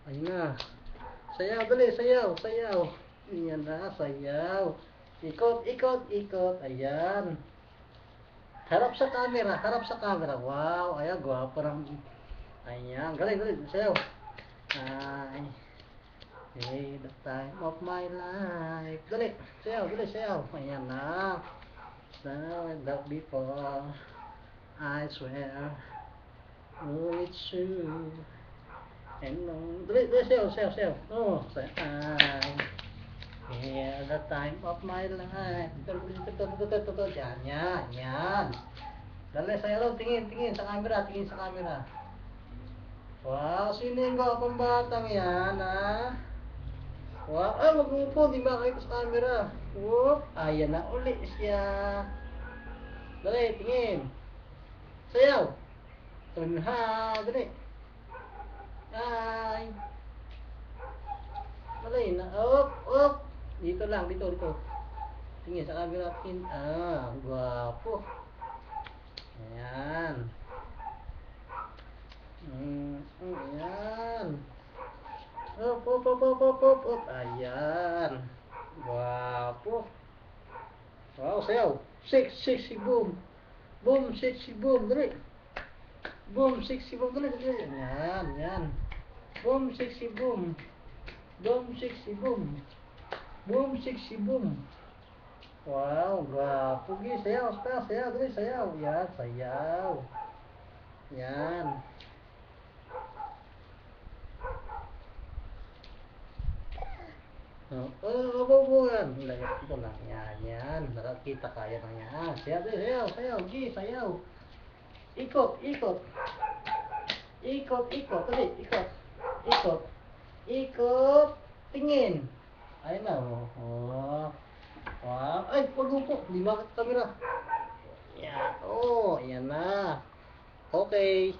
Ayun na. Sayaw, dali, sayaw, sayaw. Ayan na, sayaw. Ikot, ikot, ikot. Ayan. Harap sa camera, harap sa camera. Wow, ayan, gwapo ng... Ayan, galing, galing, sayaw. Ay, hey, the time of my life. Dali, sayaw, dali, sayaw. Ayan na. That before, I swear, oh, it's true. And dali, dali, sayaw, sayaw, sayaw. Oh, ay, yeah, the time of my life. Ito, yan, yan, yan. Dali, sayaw, tingin, tingin sa camera, tingin sa camera. Wow, sino yung gwapong batang yan, ha? Wow, ay, wag mo po, di makakita sa camera. Whoop, ayan na uli siya. Dali, tingin. Sayaw. Tunha, dali. Ay. Dali, na, op, op. Dito lang, dito, dito. Tingin sa camera, tingin. Ah, gwapo. Ayan. Ayan. Op, op, op, op, op, op, op. Ayan. Gwapo. Wow, sayaw. Sexy, boom. Boom, sexy, boom. Dali. Boom, sexy, boom. Dali, dali. Yan, yan. Boom, sexy, boom. Boom, sexy, boom. Boom, sexy, boom. Wow, gwapo. Sayaw, sayaw, sayaw. Dali, sayaw. Yan, sayaw. Yan. Yan. Ito lang. Yan, yan. Nakakita kaya na yan. Sayaw, sayaw, sayaw. Sayaw. Ikot, ikot. Ikot, ikot. Dali, ikot. Ikot. Ikot. Tingin. Ayun na, oh. Wow. Ay, wag mo po. Di makita camera. Yan. Oh, yan na. Okay.